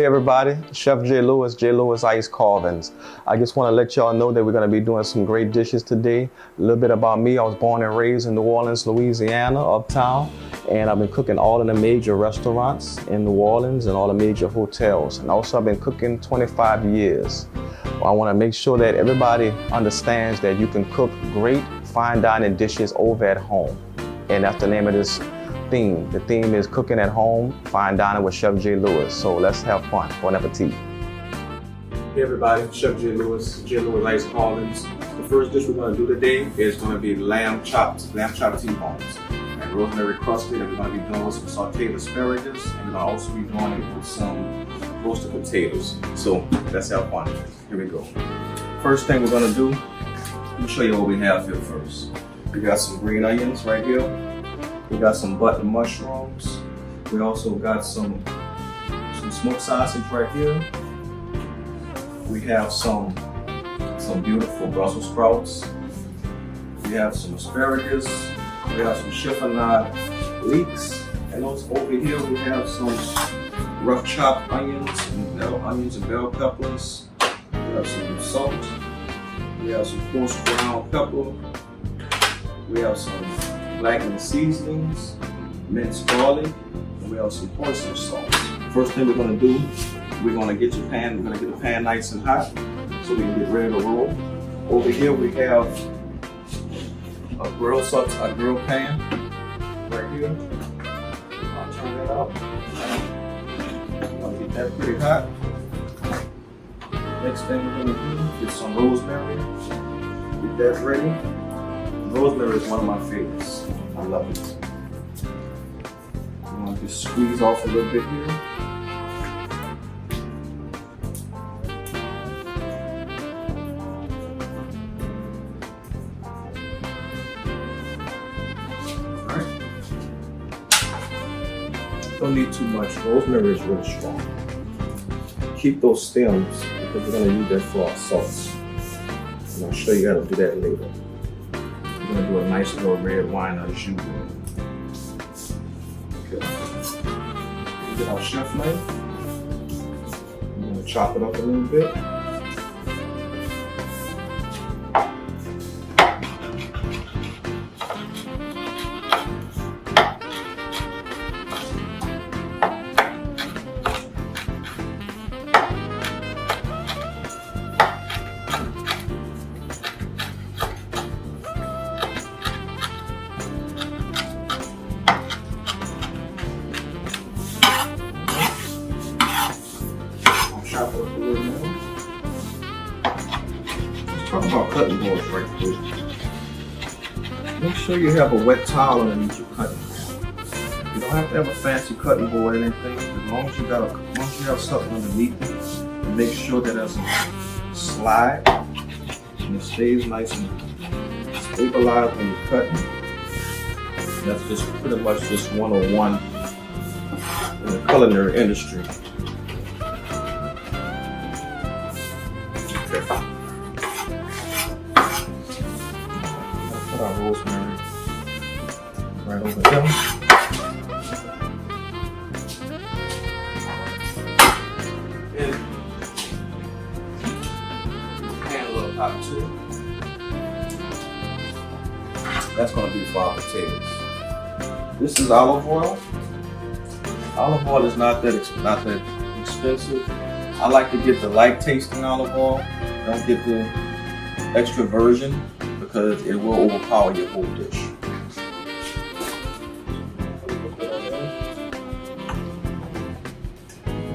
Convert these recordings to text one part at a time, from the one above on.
Hey everybody, Chef J. Lewis Ice Carvings. I just want to let y'all know that we're going to be doing some great dishes today. A little bit about me. I was born and raised in New Orleans, Louisiana, uptown. And I've been cooking all in the major restaurants in New Orleans and all the major hotels. And also I've been cooking 25 years. I want to make sure that everybody understands that you can cook great fine dining dishes over at home. And that's the name of this theme. The theme is cooking at home, fine dining with Chef J. Lewis. So let's have fun. Bon appetit. Hey everybody, Chef J. Lewis Ice Carvings. The first dish we're going to do today is going to be lamb chopped T-bones and rosemary crusted, and we're going to be doing with some sauteed asparagus, and we're going to also be doing it with some roasted potatoes. So let's have fun. Here we go. First thing we're going to do, let me show you what we have here first. We got some green onions right here. We got some button mushrooms. We also got some smoked sausage right here. We have some beautiful Brussels sprouts. We have some asparagus. We have some chiffonade leeks. And also over here we have some rough chopped onions and bell peppers. We have some salt. We have some coarse ground pepper. We have some blackened seasonings, minced garlic, and we have some oyster sauce. First thing we're going to do, we're going to get the pan nice and hot so we can get ready to roll. Over here we have a grill pan right here. I'll turn that up. I'll get that pretty hot. Next thing we're going to do is some rosemary. Get that ready. Rosemary is one of my favorites. I love it. I'm going to just squeeze off a little bit here. Alright. Don't need too much. Rosemary is really strong. Keep those stems because we're going to use that for our sauce. And I'll show you how to do that later. We're going to do a nice little red wine au jus. Okay. Get our chef knife. I'm going to chop it up a little bit. Chop it up a little more. Let's talk about cutting boards right quick. Make sure you have a wet towel underneath your cutting board. You don't have to have a fancy cutting board or anything. As long as you have something underneath it, and make sure that it doesn't slide and it stays nice and stabilized when you're cutting. That's just pretty much just 101 in the culinary industry. Put our rosemary right over here. And pan a little hot too. That's going to be for our potatoes. This is olive oil. Olive oil is not that expensive. I like to get the light tasting olive oil. Don't get the extra virgin because it will overpower your whole dish.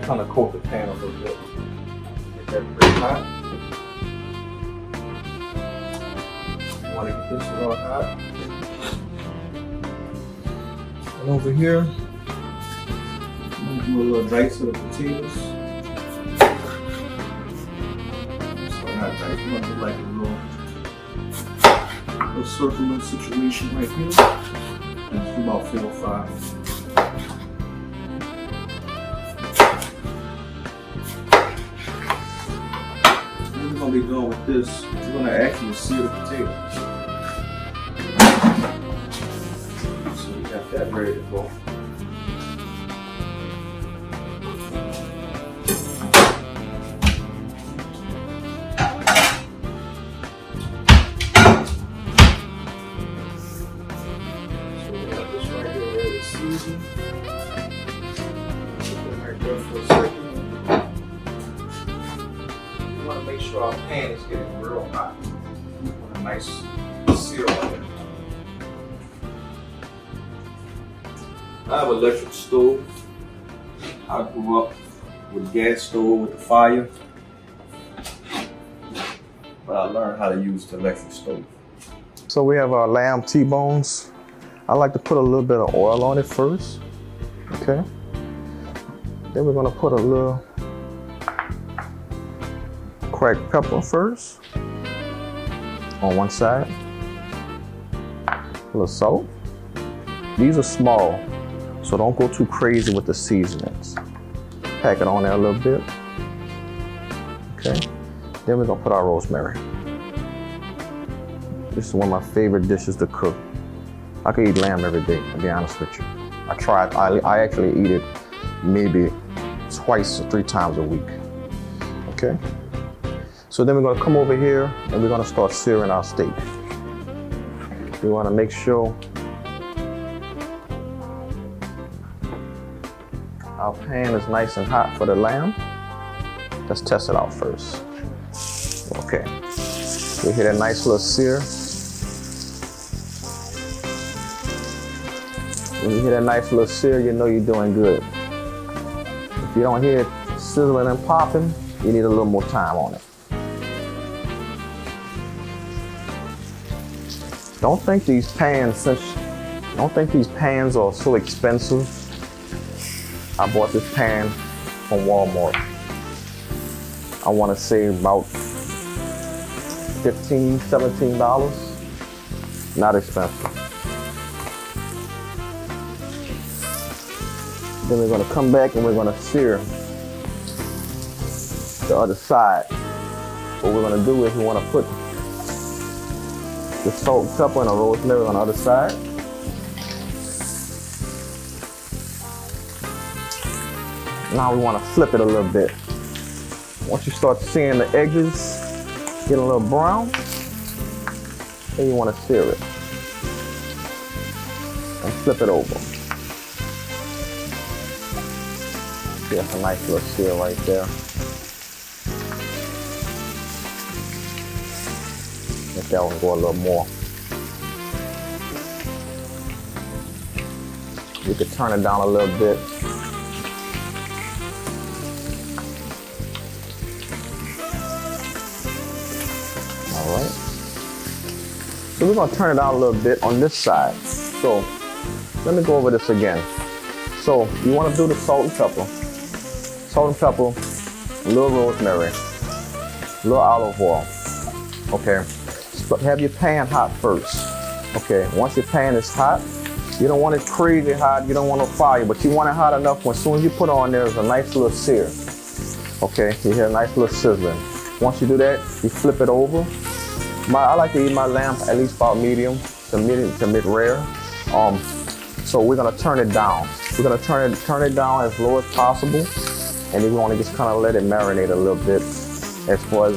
Kind of coat the pan a little bit. Get that pretty hot. You want to get this real hot. And over here, I'm going to do a little dice of the potatoes. Not dice, I'm going to do like a little circular situation right here. And do about 4 or 5. What we're going to be doing with this, we're going to actually sear the potatoes. So we got that ready to go. sure our pan is getting real hot. Put a nice sear on it. I have an electric stove. I grew up with a gas stove with the fire, but I learned how to use the electric stove. So we have our lamb T-bones. I like to put a little bit of oil on it first, okay? Then we're gonna put a little cracked pepper first on one side. A little salt. These are small, so don't go too crazy with the seasonings. Pack it on there a little bit. Okay. Then we're gonna put our rosemary. This is one of my favorite dishes to cook. I could eat lamb every day, to be honest with you. I actually eat it maybe twice or 3 times a week. Okay. So then we're gonna come over here and we're gonna start searing our steak. We wanna make sure our pan is nice and hot for the lamb. Let's test it out first. Okay, we hit a nice little sear. When you hit a nice little sear, you know you're doing good. If you don't hear it sizzling and popping, you need a little more time on it. Don't think these pans are so expensive. I bought this pan from Walmart. I want to say about $15, $17. Not expensive. Then we're gonna come back and we're gonna sear the other side. What we're gonna do is we wanna put the salt and pepper and the rosemary on the other side. Now we want to flip it a little bit. Once you start seeing the edges get a little brown, then you want to sear it and flip it over. See, that's a nice little sear right there. Let that one go a little more. You could turn it down a little bit. Alright. So we're going to turn it down a little bit on this side. So let me go over this again. So you want to do the salt and pepper. Salt and pepper, a little rosemary, a little olive oil. Okay. So have your pan hot first. Okay. Once your pan is hot, you don't want it crazy hot, you don't want no fire, but you want it hot enough when as soon as you put it on there's a nice little sear. Okay, you hear a nice little sizzling. Once you do that, you flip it over. I like to eat my lamb at least about medium to mid-rare. So we're gonna turn it down. We're gonna turn it down as low as possible, and then we want to just kind of let it marinate a little bit as far as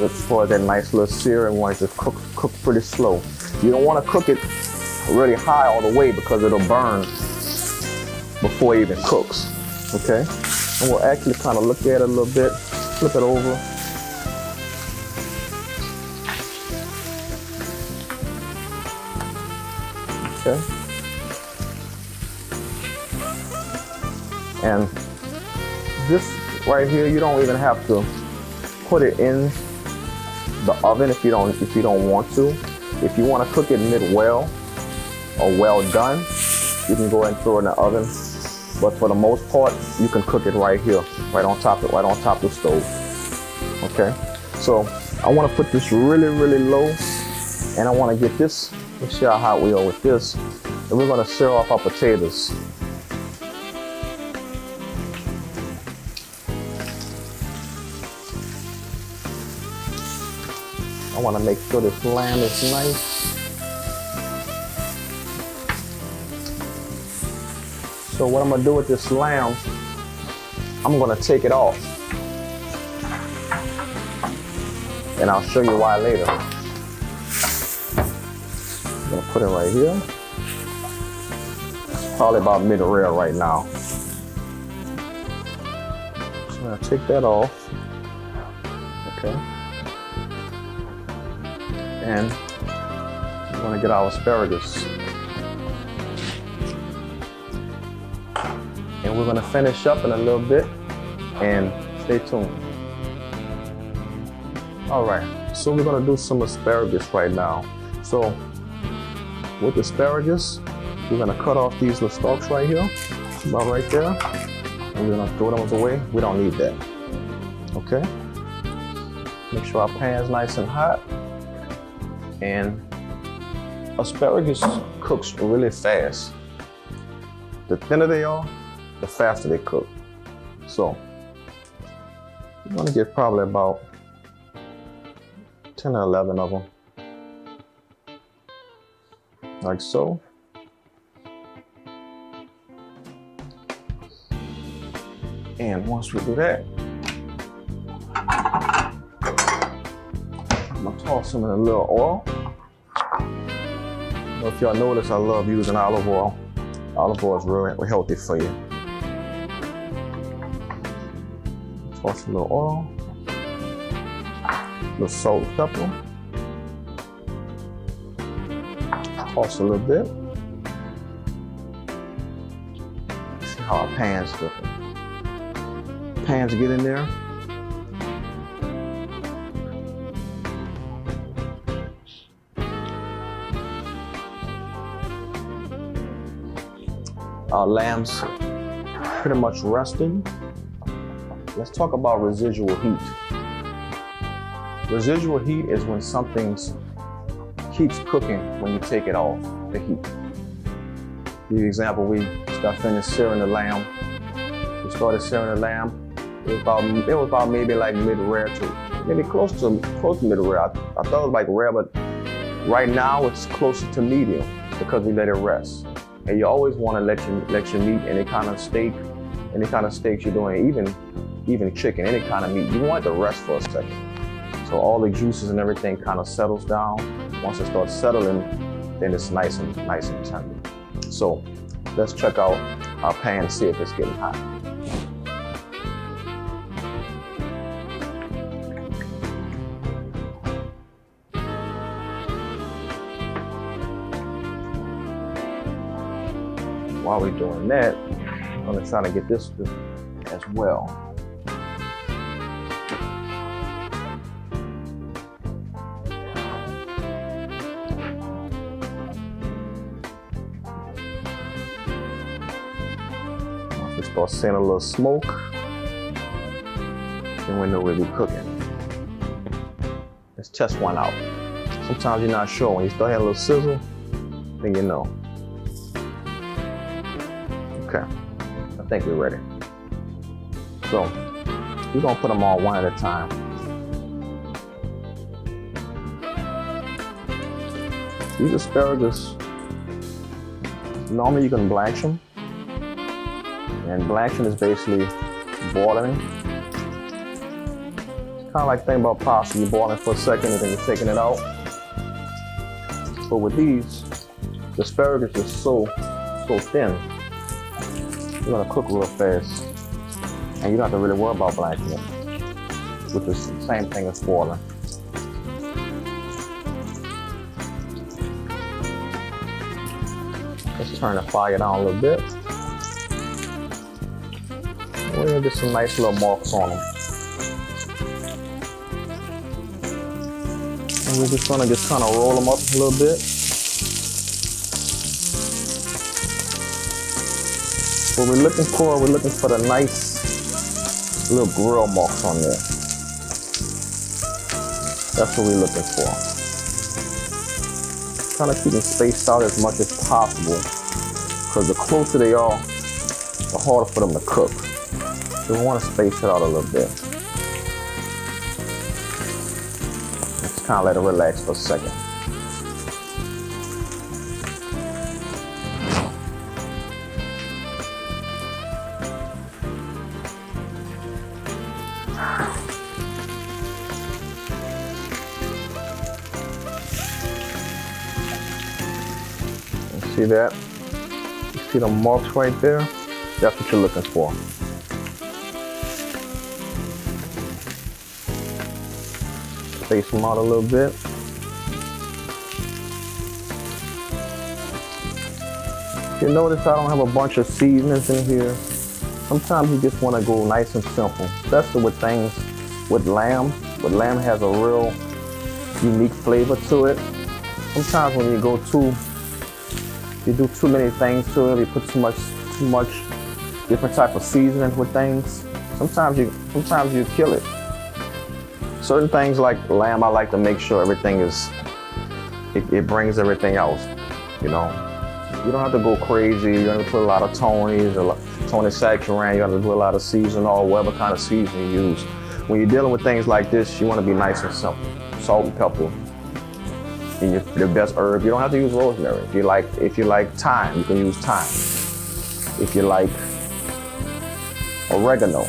that nice little sear, and we want it to cook pretty slow. You don't want to cook it really high all the way because it'll burn before it even cooks. Okay, and we'll actually kind of look at it a little bit, flip it over. Okay. And this right here, you don't even have to put it in the oven if you don't want to. If you want to cook it mid-well or well done, you can go ahead and throw it in the oven. But for the most part, you can cook it right here, right on top of the stove. Okay. So I want to put this really, really low, and I want to get this. Let's see how hot we are with this. And we're going to sear off our potatoes. I want to make sure this lamb is nice. So what I'm going to do with this lamb, I'm going to take it off. And I'll show you why later. I'm going to put it right here. It's probably about mid-rare right now. So I'm going to take that off. Okay. And we're gonna get our asparagus. And we're gonna finish up in a little bit, and stay tuned. All right, so we're gonna do some asparagus right now. So with asparagus, we're gonna cut off these little stalks right here, about right there. And we're gonna throw them away. We don't need that, okay? Make sure our pan's nice and hot. And asparagus cooks really fast. The thinner they are, the faster they cook. So you're gonna get probably about 10 or 11 of them, like so. And once we do that, I'm gonna toss them in a little oil. If y'all notice, I love using olive oil. Olive oil is really healthy for you. Toss a little oil, a little salt, pepper. Toss a little bit. See how our pan's looking. Pans get in there. Our lamb's pretty much resting. Let's talk about residual heat. Residual heat is when something keeps cooking when you take it off the heat. Give you an example, we just got finished searing the lamb. We started searing the lamb. It was about maybe like mid-rare to maybe close to mid-rare. I thought it was like rare, but right now it's closer to medium because we let it rest. And you always want to let your meat, any kind of steak you're doing, even chicken, any kind of meat, you want it to rest for a second. So all the juices and everything kind of settles down. Once it starts settling, then it's nice and tender. So let's check out our pan and see if it's getting hot. While we're doing that, I'm gonna try to get this as well. Once we start seeing a little smoke, then we know we'll be cooking. Let's test one out. Sometimes you're not sure. When you start having a little sizzle, then you know. Okay, I think we're ready. So we're gonna put them all one at a time. These asparagus, normally you can blanch them. And blanching is basically boiling. It's kind of like thinking about pasta. You're boiling for a second and then you're taking it out. But with these, the asparagus is so thin. You're gonna cook real fast, and you don't have to really worry about blanching it, which is the same thing as boiling. Let's turn the fire down a little bit. We're gonna get some nice little marks on them. And we're just gonna kind of roll them up a little bit. What we're looking for the nice little grill marks on there. That's what we're looking for. Kind of keep them spaced out as much as possible, because the closer they are, the harder for them to cook. So we want to space it out a little bit. Just kind of let it relax for a second. See that? You see the marks right there? That's what you're looking for. Space them out a little bit. You notice I don't have a bunch of seasonings in here. Sometimes you just want to go nice and simple, especially with things with lamb. But lamb has a real unique flavor to it. Sometimes when you do too many things to it, you put too much different type of seasoning with things. Sometimes you kill it. Certain things like lamb, I like to make sure everything it brings everything else. You know, you don't have to go crazy. You don't have to put a lot of Tony's or Tony Saccharin. You have to do a lot of seasoning or whatever kind of seasoning you use. When you're dealing with things like this, you want to be nice and simple. Salt and pepper. And your best herb. You don't have to use rosemary. If you like thyme, you can use thyme. If you like oregano.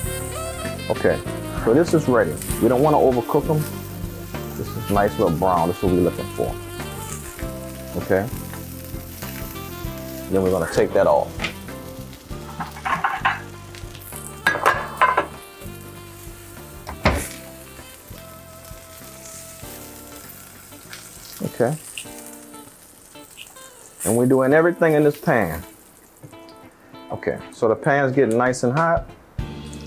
Okay, so this is ready. We don't want to overcook them. This is nice little brown. This is what we're looking for. Okay. Then we're gonna take that off. Okay. And we're doing everything in this pan. Okay, so the pan's getting nice and hot,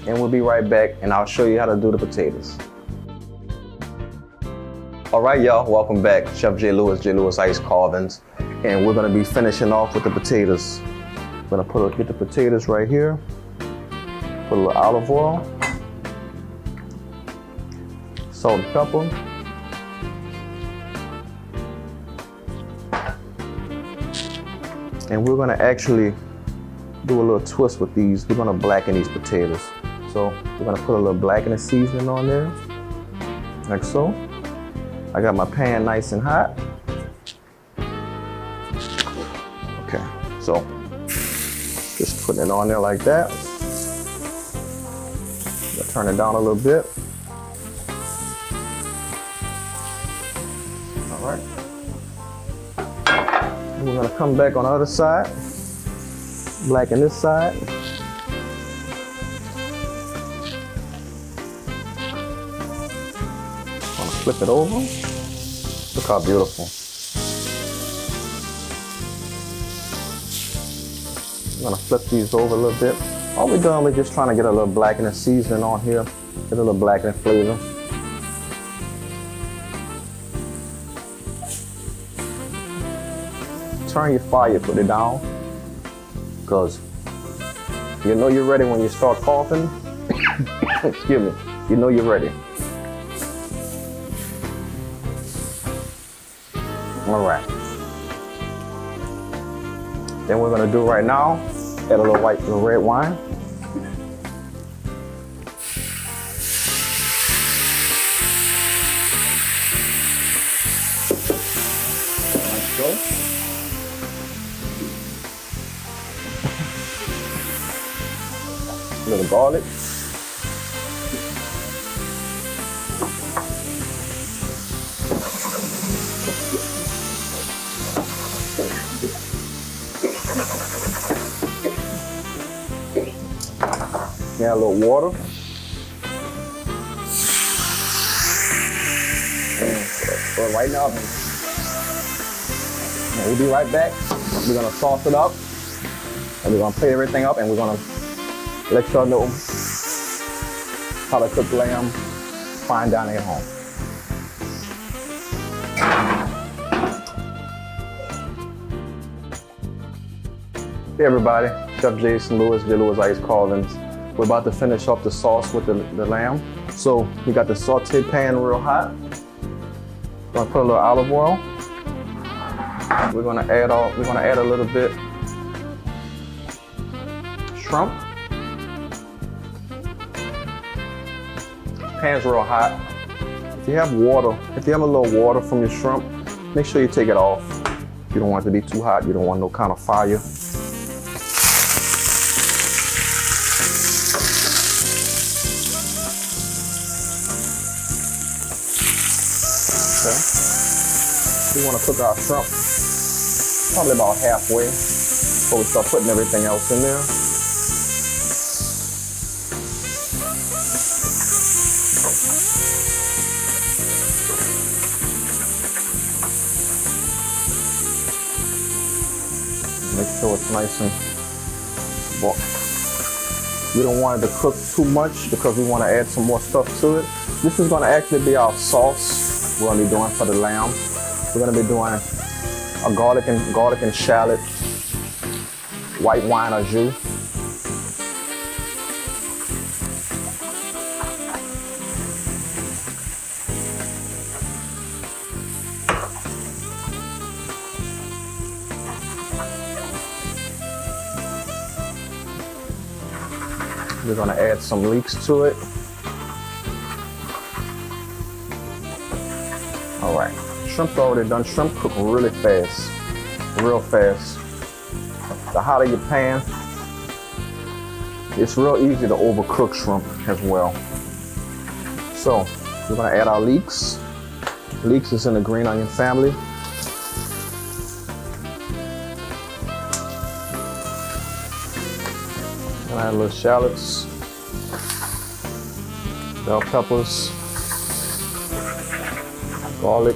and we'll be right back, and I'll show you how to do the potatoes. All right, y'all, welcome back. Chef J. Lewis Ice Carvings, and we're gonna be finishing off with the potatoes. I'm gonna get the potatoes right here, put a little olive oil, salt and pepper, and we're gonna actually do a little twist with these. We're gonna blacken these potatoes. So we're gonna put a little blackening seasoning on there, like so. I got my pan nice and hot. Okay, so just putting it on there like that. Turn it down a little bit. All right. And we're gonna come back on the other side. Blacken this side. I'm gonna flip it over. Look how beautiful. I'm gonna flip these over a little bit. All we're doing, we're just trying to get a little blackening seasoning on here. Get a little blackening flavor. Turn your fire, put it down. Because you know you're ready when you start coughing. Excuse me. You know you're ready. All right. Then we're gonna do right now, add a little red wine. Let's go. A little garlic. Add a little water. And right now, we'll be right back. We're gonna sauce it up, and we're gonna plate everything up, and we're gonna let y'all know how to cook lamb fine dining at home. Hey everybody, Chef Jason Lewis, J. Lewis Ice Carvings. We're about to finish off the sauce with the lamb. So we got the saute pan real hot. We're gonna put a little olive oil. We're gonna add a little bit shrimp. Pan's real hot. If you have a little water from your shrimp, make sure you take it off. You don't want it to be too hot. You don't want no kind of fire. Okay. We want to cook our shrimp probably about halfway before we start putting everything else in there. Make sure it's nice and well. We don't want it to cook too much because we want to add some more stuff to it. This is going to actually be our sauce we're going to be doing for the lamb. We're going to be doing a garlic and shallot white wine au jus. We're gonna add some leeks to it. All right, shrimp's already done. Shrimp cook really fast, real fast. The hotter your pan, it's real easy to overcook shrimp as well. So we're gonna add our leeks. Leeks is in the green onion family. Add a little shallots, bell peppers, garlic,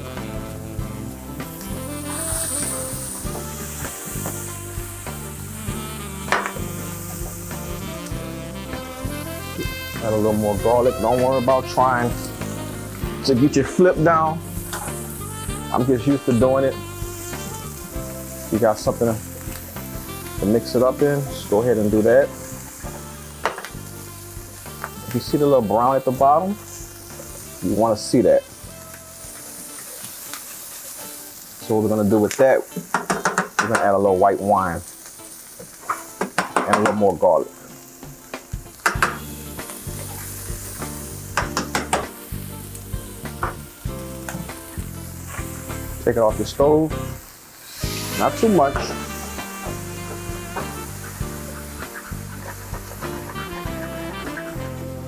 add a little more garlic. Don't worry about trying to get your flip down. I'm just used to doing it. You got something to mix it up in, just go ahead and do that. If you see the little brown at the bottom, you want to see that. So what we're going to do with that, we're going to add a little white wine and a little more garlic. Take it off your stove, not too much.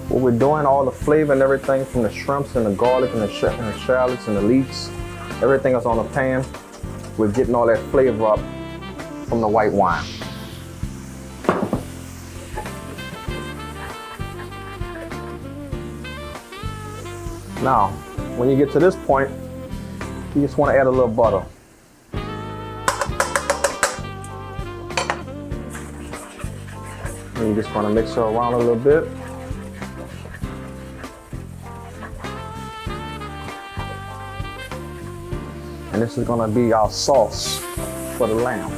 What we're doing, all the flavor and everything from the shrimps and the garlic and the shallots and the leeks, everything is on the pan. We're getting all that flavor up from the white wine. Now, when you get to this point, you just want to add a little butter. And you're just going to mix her around a little bit. And this is going to be our sauce for the lamb.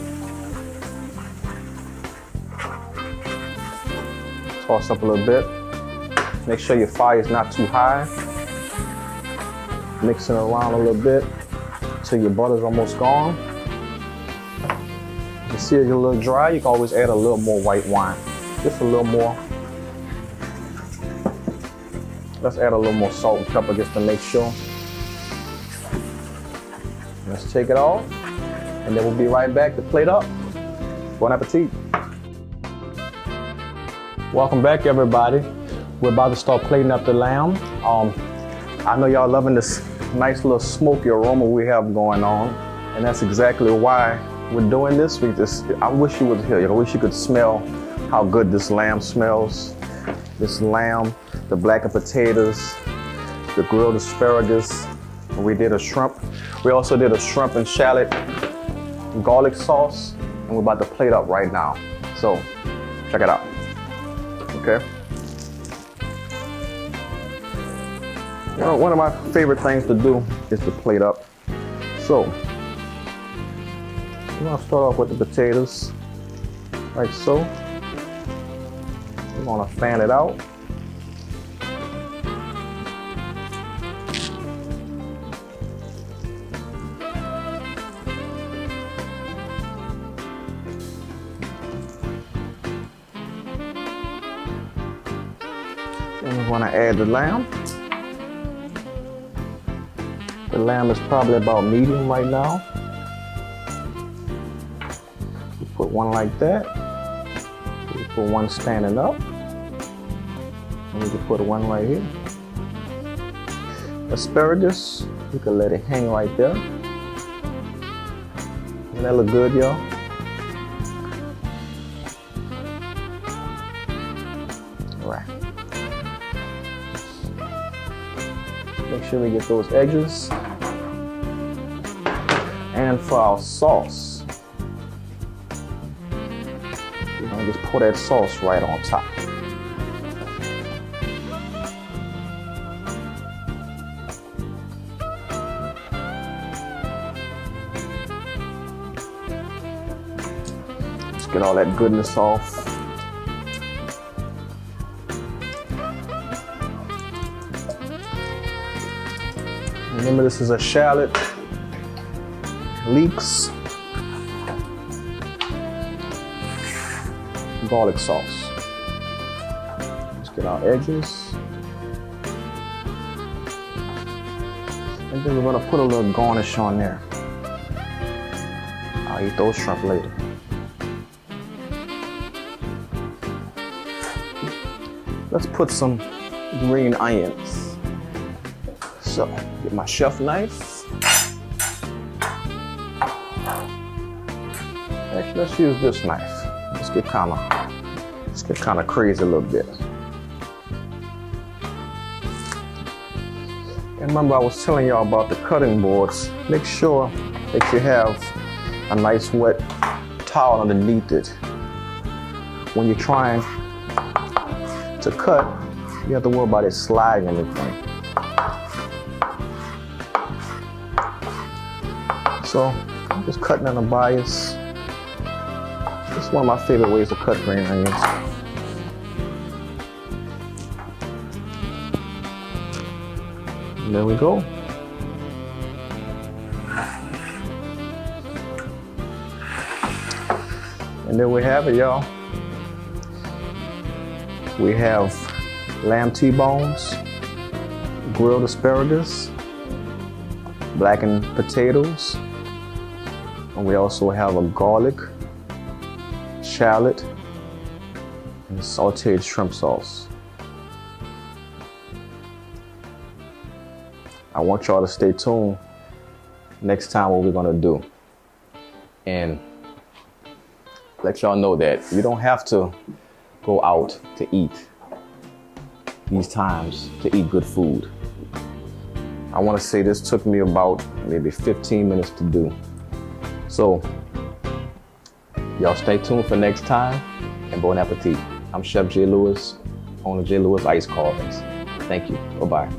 Toss up a little bit. Make sure your fire is not too high. Mix it around a little bit until your butter's almost gone. You see it's a little dry, you can always add a little more white wine. Just a little more. Let's add a little more salt and pepper just to make sure. Let's take it off, and then we'll be right back to plate up. Bon appetit. Welcome back, everybody. We're about to start plating up the lamb. I know y'all loving this nice little smoky aroma we have going on, and that's exactly why we're doing this. I wish you was here. I wish you could smell how good this lamb smells. This lamb, the blackened potatoes, the grilled asparagus. We did a shrimp. We also did a shrimp and shallot garlic sauce, and we're about to plate up right now. So check it out. Okay. One of my favorite things to do is to plate up. So we're gonna start off with the potatoes, like so. We're gonna fan it out. And we're gonna add the lamb. The lamb is probably about medium right now. We put one like that. We put one standing up. And we can put one right here. Asparagus, you can let it hang right there. Doesn't that look good, y'all? All right. Make sure we get those edges. And for our sauce, pour that sauce right on top. Let's get all that goodness off. Remember, this is a shallot, leeks, garlic sauce. Let's get our edges. And then we're gonna put a little garnish on there. I'll eat those shrimp later. Let's put some green onions. So, get my chef knife. Actually, let's use this knife. Let's get kind of crazy a little bit. And remember, I was telling y'all about the cutting boards. Make sure that you have a nice wet towel underneath it. When you're trying to cut, you have to worry about it sliding and everything. So I'm just cutting on a bias. This is one of my favorite ways to cut green onions. And there we go. And there we have it, y'all. We have lamb T-bones, grilled asparagus, blackened potatoes, and we also have a garlic, shallot, and sauteed shrimp sauce. I want y'all to stay tuned next time what we're gonna do. And let y'all know that you don't have to go out to eat these times to eat good food. I want to say this took me about maybe 15 minutes to do. So y'all stay tuned for next time, and bon appetit. I'm Chef J. Lewis, owner J. Lewis Ice Carvings. Thank you. Bye-bye.